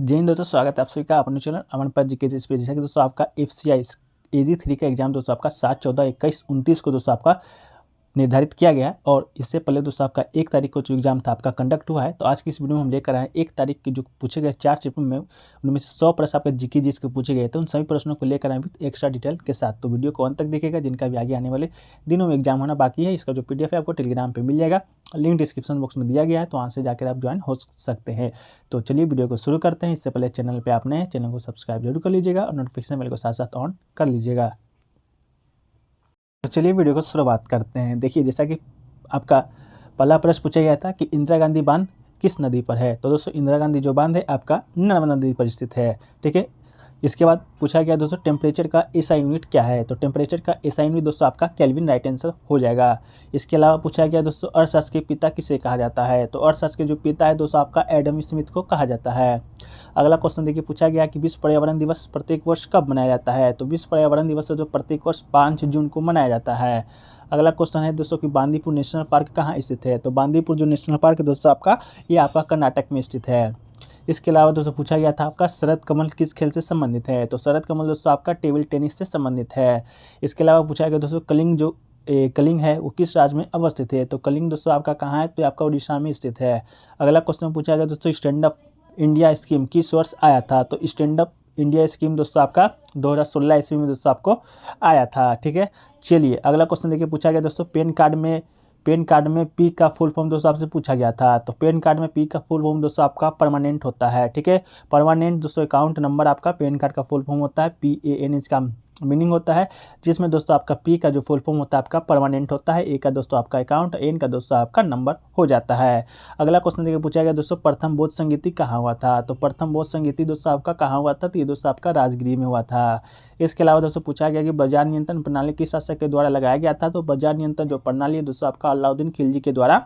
जय हिंद दोस्तों, स्वागत है आप सभी का अपने चैनल अमन पर जीके इस पे। जैसा कि दोस्तों आपका FCI AD3 का एग्जाम दोस्तों आपका 7, 14, 21, 29 को दोस्तों आपका निर्धारित किया गया है। और इससे पहले दोस्तों आपका 1 तारीख को जो एग्जाम था आपका कंडक्ट हुआ है। तो आज की इस वीडियो में हम लेकर आए 1 तारीख के जो पूछे गए 4 चैप्टर में उनमें से 100 प्रश्न आपके जीके जीएस के पूछे गए थे। उन सभी प्रश्नों को लेकर आए विद एक्स्ट्रा डिटेल के साथ। तो वीडियो को अंत तक देखिएगा, जिनका भी आगे आने वाले दिनों में एग्जाम होना बाकी है। इसका जो PDF है आपको टेलीग्राम पर मिल जाएगा, लिंक डिस्क्रिप्शन बॉक्स में दिया गया है, तो वहाँ से जाकर आप ज्वाइन हो सकते हैं। तो चलिए वीडियो को शुरू करते हैं। इससे पहले चैनल पे आप नए हैं, चैनल को सब्सक्राइब जरूर कर लीजिएगा और नोटिफिकेशन बेल को साथ साथ ऑन कर लीजिएगा। तो चलिए वीडियो को शुरुआत करते हैं। देखिए, जैसा कि आपका पहला प्रश्न पूछा गया था कि इंदिरा गांधी बांध किस नदी पर है। तो दोस्तों इंदिरा गांधी जो बांध है आपका नर्मदा नदी पर स्थित है। ठीक है। इसके बाद पूछा गया दोस्तों टेम्परेचर का SI यूनिट क्या है। तो टेम्परेचर का SI यूनिट दोस्तों आपका केल्विन, राइट आंसर हो जाएगा। इसके अलावा पूछा गया दोस्तों अर्थशास्त्र के पिता किसे कहा जाता है। तो अर्थशास्त्र के जो पिता है दोस्तों आपका एडम स्मिथ को कहा जाता है। अगला क्वेश्चन देखिए, पूछा गया कि विश्व पर्यावरण दिवस प्रत्येक वर्ष कब मनाया जाता है। तो विश्व पर्यावरण दिवस जो प्रत्येक वर्ष 5 जून को मनाया जाता है। अगला क्वेश्चन है दोस्तों कि बांदीपुर नेशनल पार्क कहाँ स्थित है। तो बांदीपुर जो नेशनल पार्क है दोस्तों आपका ये आपका कर्नाटक में स्थित है। इसके अलावा दोस्तों पूछा गया था आपका शरद कमल किस खेल से संबंधित है। तो शरद कमल दोस्तों आपका टेबल टेनिस से संबंधित है। इसके अलावा पूछा गया दोस्तों कलिंग जो कलिंग है वो किस राज्य में अवस्थित है। तो कलिंग दोस्तों आपका कहाँ है, तो आपका उड़ीसा में स्थित है। अगला क्वेश्चन पूछा गया दोस्तों स्टैंड अप इंडिया स्कीम किस वर्ष आया था। तो स्टैंड अप इंडिया स्कीम दोस्तों आपका 2016 ईस्वी में दोस्तों आपको आया था। ठीक है। चलिए अगला क्वेश्चन देखिए, पूछा गया दोस्तों पैन कार्ड में P का फुल फॉर्म दोस्तों आपसे पूछा गया था। तो पैन कार्ड में P का फुल फॉर्म दोस्तों आपका परमानेंट होता है। ठीक है। परमानेंट दोस्तों अकाउंट नंबर आपका पैन कार्ड का फुल फॉर्म होता है। PAN इसका मीनिंग होता है, जिसमें दोस्तों आपका P का जो फुल फॉर्म होता है आपका परमानेंट होता है। A का दोस्तों आपका अकाउंट, N का दोस्तों आपका नंबर हो जाता है। अगला क्वेश्चन देखिए, पूछा गया दोस्तों प्रथम बौद्ध संगीति कहाँ हुआ था। तो प्रथम बौद्ध संगीति दोस्तों आपका कहाँ हुआ था। तो ये दोस्तों आपका राजगृह में हुआ था। इसके अलावा दोस्तों पूछा गया कि बाजार नियंत्रण प्रणाली किस शासक के द्वारा लगाया गया था। तो बाजार नियंत्रण जो प्रणाली है दोस्तों आपका अलाउद्दीन खिलजी के द्वारा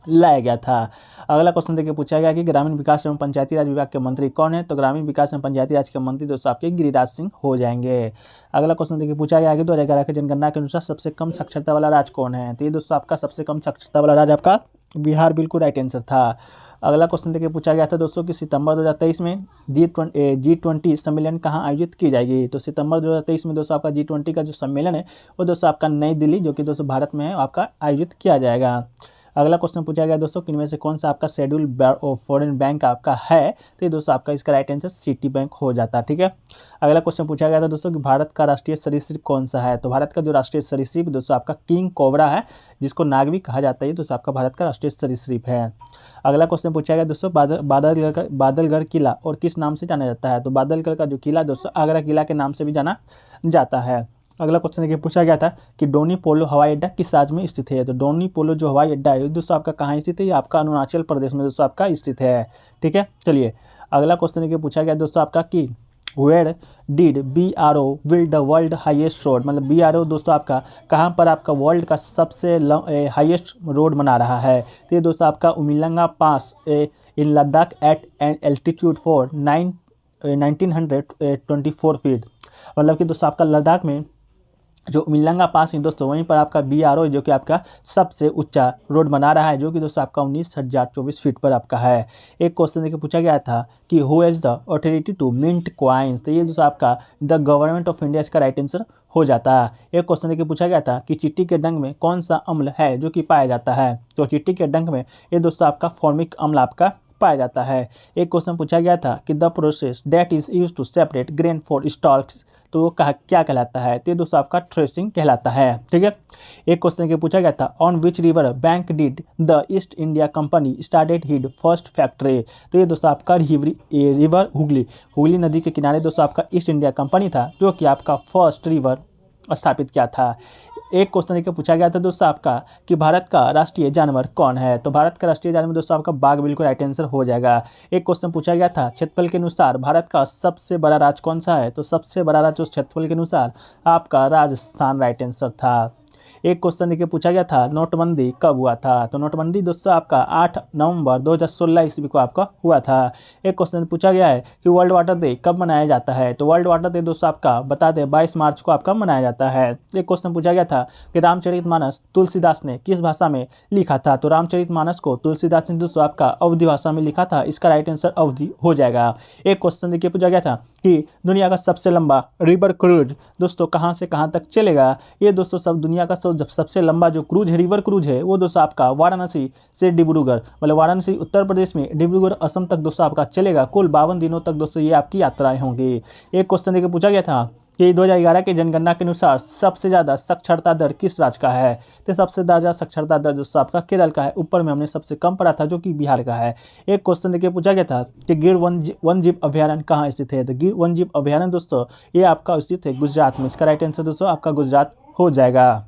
लाया गया था। अगला क्वेश्चन देखिए, पूछा गया कि ग्रामीण विकास एवं पंचायती राज विभाग के मंत्री कौन है। तो ग्रामीण विकास एवं पंचायती राज के मंत्री दोस्तों आपके गिरिराज सिंह हो जाएंगे। अगला क्वेश्चन देखिए, पूछा गया कि 2011 की जनगणना के अनुसार सबसे कम साक्षरता वाला राज्य कौन है। तो ये दोस्तों आपका सबसे कम साक्षरता वाला राज्य आपका बिहार बिल्कुल राइट आंसर था। अगला क्वेश्चन देखिए, पूछा गया था दोस्तों कि सितंबर 2023 में G20 सम्मेलन कहाँ आयोजित की जाएगी। तो सितंबर 2023 में दोस्तों आपका G20 का जो सम्मेलन है वो दोस्तों आपका नई दिल्ली जो कि दोस्तों भारत में है आपका आयोजित किया जाएगा। अगला क्वेश्चन पूछा गया दोस्तों कि इनमें से कौन सा आपका शेड्यूल फॉरेन बैंक आपका है। तो ये दोस्तों आपका इसका राइट आंसर सिटी बैंक हो जाता है। ठीक है। अगला क्वेश्चन पूछा गया था दोस्तों कि भारत का राष्ट्रीय सरीसृप कौन सा है। तो भारत का जो राष्ट्रीय सरीसृप दोस्तों आपका किंग कोबरा है, जिसको नाग भी कहा जाता है। दोस्तों आपका भारत का राष्ट्रीय सरीसृप है। अगला क्वेश्चन पूछा गया दोस्तों बादलगढ़ किला और किस नाम से जाना जाता है। तो बादलगढ़ का जो किला दोस्तों आगरा किला के नाम से भी जाना जाता है। अगला क्वेश्चन देखिए, पूछा गया था कि डोनी पोलो हवाई अड्डा किस राज्य में स्थित है। तो डोनी पोलो जो हवाई अड्डा है दोस्तों आपका कहाँ स्थित है, ये आपका अरुणाचल प्रदेश में दोस्तों आपका स्थित है। ठीक है। चलिए अगला क्वेश्चन देखिए, पूछा गया दोस्तों आपका कि where did BRO build the world highest road. मतलब BRO दोस्तों आपका कहाँ पर आपका वर्ल्ड का सबसे हाईएस्ट रोड बना रहा है। तो ये दोस्तों आपका Umlingla pass in Ladakh at an altitude for 1924 feet. मतलब कि दोस्तों आपका लद्दाख में जो उमिलंगा पास है दोस्तों वहीं पर आपका BRO जो कि आपका सबसे ऊंचा रोड बना रहा है, जो कि दोस्तों आपका 19,024 फीट पर आपका है। एक क्वेश्चन देखिए, पूछा गया था कि who has the authority to mint coins. तो ये दोस्तों आपका द गवर्नमेंट ऑफ इंडिया इसका राइट आंसर हो जाता है। एक क्वेश्चन देखिए, पूछा गया था कि चिट्टी के डंक में कौन सा अम्ल है जो कि पाया जाता है। तो चिट्टी के डंक में ये दोस्तों आपका फॉर्मिक अम्ल आपका पाया जाता है। एक क्वेश्चन पूछा गया था कि the process that is used to separate grain for stocks, तो वो क्या कहलाता है। तो ये दोस्तों आपका थ्रेसिंग कहलाता है। ठीक है। एक क्वेश्चन के पूछा गया था on which river bank did the East India Company started his first factory. तो ये दोस्तों आपका रिवर हुगली नदी के किनारे दोस्तों आपका ईस्ट इंडिया कंपनी था जो कि आपका फर्स्ट रिवर स्थापित किया था। एक क्वेश्चन देखिए, पूछा गया था दोस्तों आपका कि भारत का राष्ट्रीय जानवर कौन है। तो भारत का राष्ट्रीय जानवर दोस्तों आपका बाघ बिल्कुल राइट आंसर हो जाएगा। एक क्वेश्चन पूछा गया था क्षेत्रफल के अनुसार भारत का सबसे बड़ा राज्य कौन सा है। तो सबसे बड़ा राज्य क्षेत्रफल के अनुसार आपका राजस्थान राइट आंसर था। एक क्वेश्चन देखिए पूछा गया था नोटबंदी कब हुआ था, तो नोटबंदी दोस्तों आपका 8 नवंबर 2016 ईस्वी को आपका हुआ था। एक क्वेश्चन पूछा गया है कि वर्ल्ड वाटर डे कब मनाया जाता है, तो वर्ल्ड वाटर डे दोस्तों आपका बता दें 22 मार्च को आपका मनाया जाता है। एक क्वेश्चन पूछा गया था कि रामचरितमानस तुलसीदास ने किस भाषा में लिखा था, तो रामचरितमानस को तुलसीदास ने दोस्तों आपका अवधी भाषा में लिखा था, इसका राइट आंसर अवधी हो जाएगा। एक क्वेश्चन देखिए पूछा गया था कि दुनिया का सबसे लंबा रिवर क्रूज दोस्तों कहाँ से कहाँ तक चलेगा, ये दोस्तों सब दुनिया का सबसे लंबा जो क्रूज है, रिवर क्रूज है, वो दोस्तों आपका वाराणसी से डिब्रूगढ़, मतलब वाराणसी उत्तर प्रदेश में डिब्रूगढ़ असम तक दोस्तों आपका चलेगा। कुल 52 दिनों तक दोस्तों ये आपकी यात्राएं होंगी। एक क्वेश्चन देखिए पूछा गया था कि 2011 के जनगणना के अनुसार सबसे ज़्यादा साक्षरता दर किस राज्य का है, तो सबसे ज़्यादा साक्षरता दर दोस्तों आपका केरल का है, ऊपर में हमने सबसे कम पढ़ा था जो कि बिहार का है। एक क्वेश्चन देखिए पूछा गया था कि गिर वन जीव अभ्यारण्य कहाँ स्थित है, तो गिर वन जीव अभ्यारण्य दोस्तों ये आपका स्थित है गुजरात में, इसका राइट आंसर दोस्तों आपका गुजरात हो जाएगा।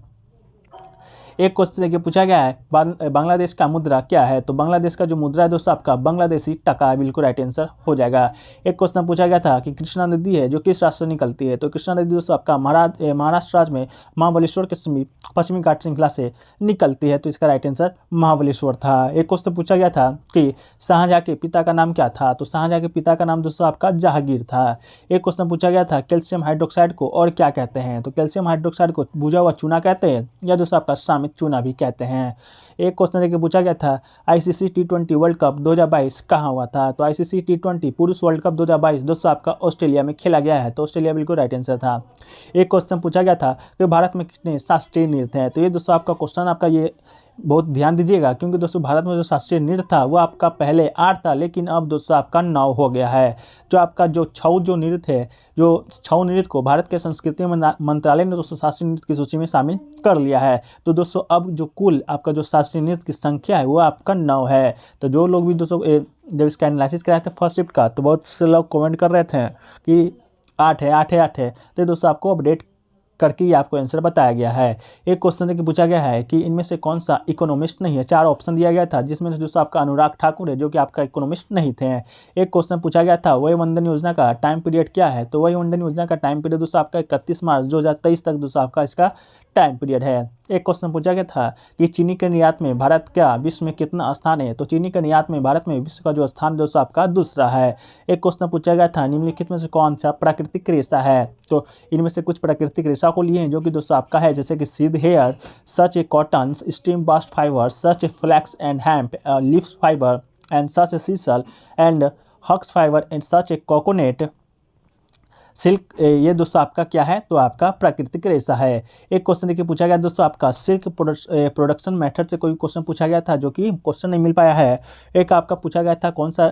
एक क्वेश्चन देखिए पूछा गया है बांग्लादेश का मुद्रा क्या है, तो बांग्लादेश का जो मुद्रा है दोस्तों आपका बांग्लादेशी टका है, बिल्कुल राइट आंसर हो जाएगा। एक क्वेश्चन पूछा गया था कि कृष्णा नदी है जो किस राज्य से निकलती है, तो कृष्णा नदी दोस्तों आपका महाराष्ट्र राज्य में महाबलेश्वर के समीप पश्चिमी घाट श्रृंखला से निकलती है, तो इसका राइट आंसर महाबलेश्वर था। एक क्वेश्चन पूछा गया था कि शाहजहाँ के पिता का नाम क्या था, तो शाहजहाँ के पिता का नाम दोस्तों आपका जहांगीर था। एक क्वेश्चन पूछा गया था कैल्शियम हाइड्रोक्साइड को और क्या कहते हैं, तो कैल्शियम हाइड्रोक्साइड को भुजा हुआ चूना कहते हैं या दोस्तों आपका शामित चूना भी कहते हैं। एक क्वेश्चन देखिए पूछा गया था आईसीसी T20 वर्ल्ड कप 2022 कहाँ हुआ था, तो आईसीसी T20 पुरुष वर्ल्ड कप 2022 दोस्तों आपका ऑस्ट्रेलिया में खेला गया है, तो ऑस्ट्रेलिया बिल्कुल राइट आंसर था। एक क्वेश्चन पूछा गया था कि भारत में कितने शास्त्रीय नृत्य हैं, तो ये दोस्तों आपका क्वेश्चन आपका ये बहुत ध्यान दीजिएगा क्योंकि दोस्तों भारत में जो शास्त्रीय नृत्य था वो आपका पहले 8 था, लेकिन अब दोस्तों आपका 9 हो गया है। जो आपका जो छऊ जो नृत्य है, जो छऊ नृत्य को भारत के संस्कृति मंत्रालय ने दोस्तों शास्त्रीय नृत्य की सूची में शामिल कर लिया है, तो दोस्तों अब जो कुल आपका जो शास्त्रीय नृत्य की संख्या है वो आपका 9 है। तो जो लोग भी दोस्तों जब इसका एनालिसिस कराए थे फर्स्ट शिफ्ट का, तो बहुत से लोग कमेंट कर रहे थे कि 8 है, तो दोस्तों आपको अपडेट करके आपको आंसर बताया गया है। एक क्वेश्चन देखिए पूछा गया है कि इनमें से कौन सा इकोनॉमिस्ट नहीं है, 4 ऑप्शन दिया गया था जिसमें से दोस्तों आपका अनुराग ठाकुर है जो कि आपका इकोनॉमिस्ट नहीं थे। एक क्वेश्चन पूछा गया था वय वंदन योजना का टाइम पीरियड क्या है, तो वय वंदन योजना का टाइम पीरियड दोस्तों आपका 31 मार्च 2023 तक दोस्तों आपका इसका टाइम पीरियड है। एक क्वेश्चन पूछा गया था कि चीनी के निर्यात में भारत का विश्व में कितना स्थान है, तो चीनी के निर्यात में भारत में विश्व का जो स्थान दोस्तों आपका दूसरा है। एक क्वेश्चन पूछा गया था निम्नलिखित में से कौन सा प्राकृतिक रेशा है, तो इनमें से कुछ प्राकृतिक रेशा को लिए हैं जो कि दोस्तों आपका है जैसे कि seed hair, such a cotton, stem bast fibre, such a flax and hemp leaf fibre and such a sisal and हक्स fibre and such a coconut silk, ये दोस्तों आपका क्या है, तो आपका प्राकृतिक रेशा है। एक क्वेश्चन देखिए पूछा गया दोस्तों आपका सिल्क प्रोडक्शन मेथड से कोई क्वेश्चन पूछा गया था जो कि क्वेश्चन नहीं मिल पाया है। एक आपका पूछा गया था कौन सा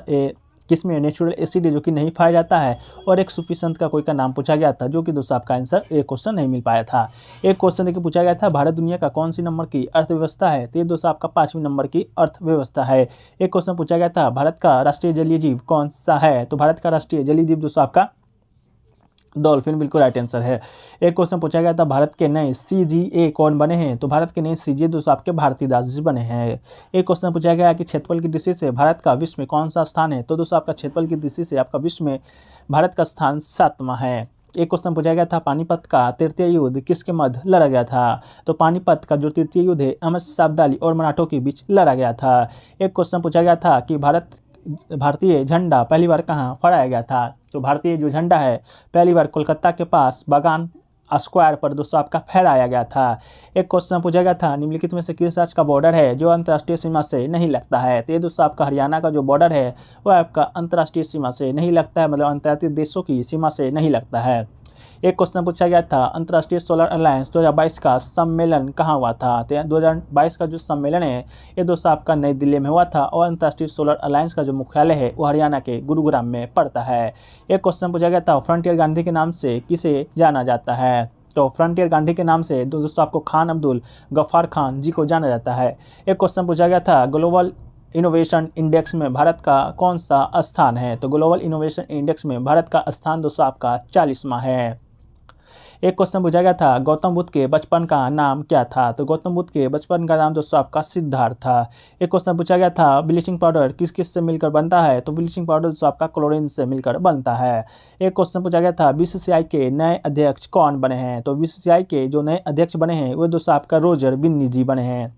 किसमें नेचुरल एसिड है जो कि नहीं पाया जाता है, और एक सूफी संत का कोई का नाम पूछा गया था जो कि दोस्तों आपका आंसर एक क्वेश्चन नहीं मिल पाया था। एक क्वेश्चन देखिए पूछा गया था भारत दुनिया का कौन सी नंबर की अर्थव्यवस्था है, तो ये दोस्तों आपका 5वें नंबर की अर्थव्यवस्था है। एक क्वेश्चन पूछा गया था भारत का राष्ट्रीय जलीय जीव कौन सा है, तो भारत का राष्ट्रीय जलीय जीव दोस्तों आपका डॉल्फिन, बिल्कुल राइट आंसर है। एक क्वेश्चन पूछा गया था भारत के नए CGA कौन बने हैं, तो भारत के नए CGA दोस्तों आपके भारतीदास जी बने हैं। एक क्वेश्चन पूछा गया कि क्षेत्रफल की दृष्टि से भारत का विश्व में कौन सा स्थान है, तो दोस्तों आपका क्षेत्रफल की दृष्टि से आपका विश्व में भारत का स्थान 7वां है। एक क्वेश्चन पूछा गया था पानीपत का तृतीय युद्ध किसके मध्य लड़ा गया था, तो पानीपत का जो तृतीय युद्ध है अहमद शाह अब्दाली और मराठों के बीच लड़ा गया था। एक क्वेश्चन पूछा गया था कि भारतीय झंडा पहली बार कहाँ फहराया गया था, तो भारतीय जो झंडा है पहली बार कोलकाता के पास बागान स्क्वायर पर दोस्तों आपका फहराया गया था। एक क्वेश्चन पूछा गया था निम्नलिखित में से किस राज्य का बॉर्डर है जो अंतर्राष्ट्रीय सीमा से नहीं लगता है, तो ये दोस्तों आपका हरियाणा का जो बॉर्डर है वो आपका अंतर्राष्ट्रीय सीमा से नहीं लगता है, मतलब अंतर्राष्ट्रीय देशों की सीमा से नहीं लगता है। एक क्वेश्चन पूछा गया था अंतर्राष्ट्रीय सोलर अलायंस 2022 का सम्मेलन कहाँ हुआ था, तो 2022 का जो सम्मेलन है ये दोस्तों आपका नई दिल्ली में हुआ था, और अंतर्राष्ट्रीय सोलर अलायंस का जो मुख्यालय है वो हरियाणा के गुरुग्राम में पड़ता है। एक क्वेश्चन पूछा गया था फ्रंटियर गांधी के नाम से किसे जाना जाता है, तो फ्रंटियर गांधी के नाम से दोस्तों आपको खान अब्दुल गफ्फार खान जी को जाना जाता है। एक क्वेश्चन पूछा गया था ग्लोबल इनोवेशन इंडेक्स में भारत का कौन सा स्थान है, तो ग्लोबल इनोवेशन इंडेक्स में भारत का स्थान दोस्तों आपका 40वां है। एक क्वेश्चन पूछा गया था गौतम बुद्ध के बचपन का नाम क्या था, तो गौतम बुद्ध के बचपन का नाम दोस्तों आपका सिद्धार्थ था। एक क्वेश्चन पूछा गया था ब्लीचिंग पाउडर किस किस से मिलकर बनता है, तो ब्लीचिंग पाउडर दोस्तों आपका क्लोरीन से मिलकर बनता है। एक क्वेश्चन पूछा गया था बीसीसीआई के नए अध्यक्ष कौन बने हैं, तो बीसीसीआई के जो नए अध्यक्ष बने हैं वो दोस्तों आपका रोजर बिन्नी जी बने हैं।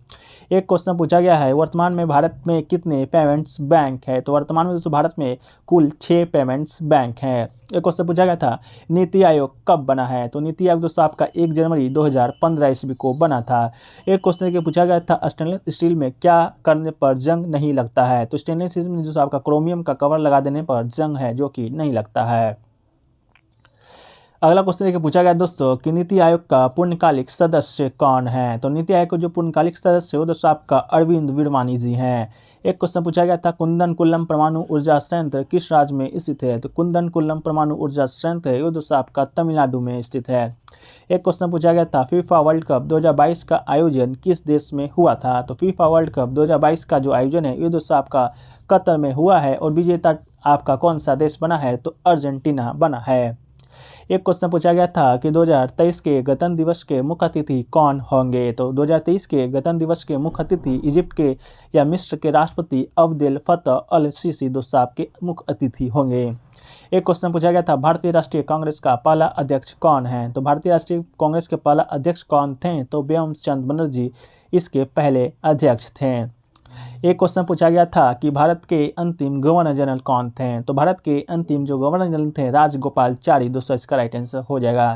एक क्वेश्चन पूछा गया है वर्तमान में भारत में कितने पेमेंट्स बैंक है, तो वर्तमान में दोस्तों भारत में कुल 6 पेमेंट्स बैंक हैं। एक क्वेश्चन पूछा गया था नीति आयोग कब बना है, तो नीति आयोग दोस्तों आपका 1 जनवरी 2015 ईस्वी को बना था। एक क्वेश्चन के पूछा गया था स्टेनलेस स्टील में क्या करने पर जंग नहीं लगता है, तो स्टेनलेस स्टील में दोस्तों आपका क्रोमियम का कवर लगा देने पर जंग है जो कि नहीं लगता है। अगला क्वेश्चन देखिए पूछा गया दोस्तों कि नीति आयोग का पूर्णकालिक सदस्य कौन है, तो नीति आयोग का जो पूर्णकालिक सदस्य है वो दोस्तों आपका अरविंद विरवानी जी हैं। एक क्वेश्चन पूछा गया था कुंदनकुलम परमाणु ऊर्जा संयंत्र किस राज्य में स्थित है, तो कुंदनकुलम परमाणु ऊर्जा संयंत्र है वो दोस्तों आपका तमिलनाडु में स्थित है। एक क्वेश्चन पूछा गया था फीफा वर्ल्ड कप 2022 का आयोजन किस देश में हुआ था, तो फीफा वर्ल्ड कप 2022 का जो आयोजन है ये दोस्तों आपका कतर में हुआ है और विजेता आपका कौन सा देश बना है, तो अर्जेंटीना बना है। एक क्वेश्चन पूछा गया था कि 2023 के गणतंत्र दिवस के मुख्य अतिथि कौन होंगे, तो 2023 के गणतंत्र दिवस के मुख्य अतिथि इजिप्ट के या मिस्र के राष्ट्रपति अब्देल फतह अल सीसी दोस्तों आपके मुख्य अतिथि होंगे। एक क्वेश्चन पूछा गया था भारतीय राष्ट्रीय कांग्रेस का पहला अध्यक्ष कौन है, तो भारतीय राष्ट्रीय कांग्रेस के पहला अध्यक्ष कौन थे, तो व्योमचंद बनर्जी इसके पहले अध्यक्ष थे। एक क्वेश्चन पूछा गया था कि भारत के अंतिम गवर्नर जनरल कौन थे, तो भारत के अंतिम जो गवर्नर जनरल थे राजगोपालचारी दोस्तों इसका राइट आंसर हो जाएगा।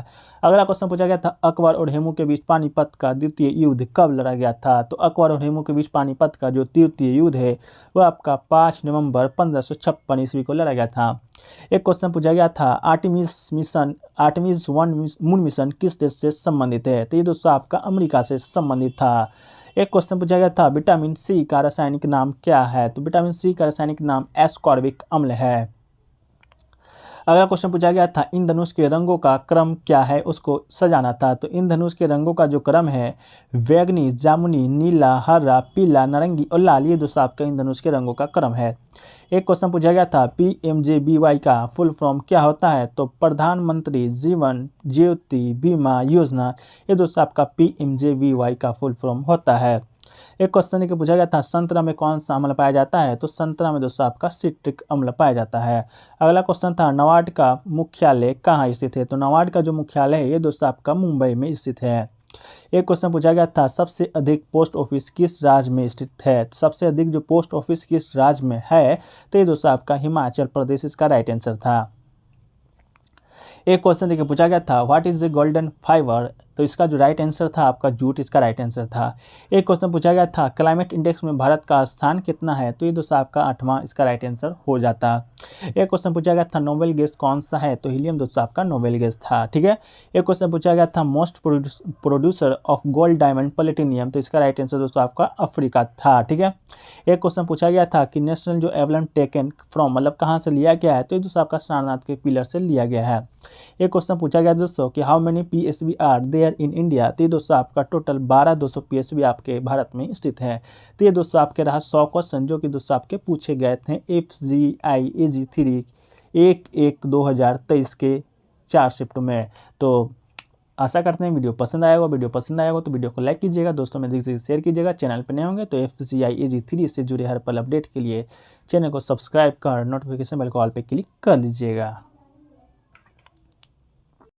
अगला क्वेश्चन पूछा गया था अकबर और हेमू के बीच पानीपत का द्वितीय युद्ध कब लड़ा गया था, तो अकबर और हेमू के बीच पानीपत का जो द्वितीय युद्ध है वह आपका 5 नवंबर 1556 ईस्वी को लड़ा गया था। एक क्वेश्चन पूछा गया था आर्टेमिस 1 मून मिशन किस देश से संबंधित है, तो ये दोस्तों आपका अमेरिका से संबंधित था। एक क्वेश्चन पूछा गया था विटामिन सी का रासायनिक नाम क्या है, तो विटामिन सी का रासायनिक नाम एस्कॉर्बिक अम्ल है। अगला क्वेश्चन पूछा गया था इंद्रधनुष के रंगों का क्रम क्या है उसको सजाना था, तो इंद्रधनुष के रंगों का जो क्रम है बैगनी, जामुनी, नीला, हरा, पीला, नारंगी और लाल ये दोस्तों आपका इंद्रधनुष के रंगों का क्रम है। एक क्वेश्चन पूछा गया था PMJBY का फुल फॉर्म क्या होता है, तो प्रधानमंत्री जीवन ज्योति बीमा योजना ये दोस्तों आपका PMJBY का फुल फॉर्म होता है। एक क्वेश्चन के पूछा गया था संतरा में कौन सा अम्ल पाया जाता है, तो संतरा में दोस्तों आपका सिट्रिक अम्ल पाया जाता है। अगला क्वेश्चन था नाबार्ड का मुख्यालय कहाँ स्थित है, तो नाबार्ड का जो मुख्यालय है ये दोस्तों आपका मुंबई में स्थित है। एक क्वेश्चन पूछा गया था सबसे अधिक पोस्ट ऑफिस किस राज्य में स्थित है, तो सबसे अधिक जो पोस्ट ऑफिस किस राज्य में है, तो ये दोस्तों आपका हिमाचल प्रदेश इसका राइट आंसर था। एक क्वेश्चन देखिए पूछा गया था what is the golden fibre, तो इसका जो राइट आंसर था आपका जूट इसका राइट आंसर था। एक क्वेश्चन पूछा गया था क्लाइमेट इंडेक्स में भारत का स्थान कितना है, तो ये दोस्तों आपका 8वां इसका राइट आंसर हो जाता। एक क्वेश्चन पूछा गया था नोबेल गैस कौन सा है, तो हीलियम दोस्तों आपका नोबेल गैस था। ठीक है। एक क्वेश्चन पूछा गया था most producer of gold diamond platinum, तो इसका राइट आंसर दोस्तों आपका अफ्रीका था। ठीक है। एक क्वेश्चन पूछा गया था कि नेशनल जो एवलम टेकन फ्रॉम मतलब कहाँ से लिया गया है, तो ये दोस्तों आपका सारनाथ के पिलर से लिया गया है। एक क्वेश्चन पूछा गया दोस्तों कि how many PSV are there in India, तो ये दोस्तों आपका टोटल 1200 PSV आपके भारत में स्थित है। तो ये दोस्तों आपके रहा 100 क्वेश्चन जो कि दोस्तों आपके पूछे गए थे FGI AG3 1/1/2023 के 4 शिफ्ट में। तो आशा करते हैं वीडियो पसंद आएगा। वीडियो पसंद आएगा तो वीडियो को लाइक कीजिएगा, दोस्तों में देखिए शेयर कीजिएगा। चैनल पर नए होंगे तो FGI AG3 से जुड़े हर पल अपडेट के लिए चैनल को सब्सक्राइब कर नोटिफिकेशन बेल को ऑल पे क्लिक कर लीजिएगा।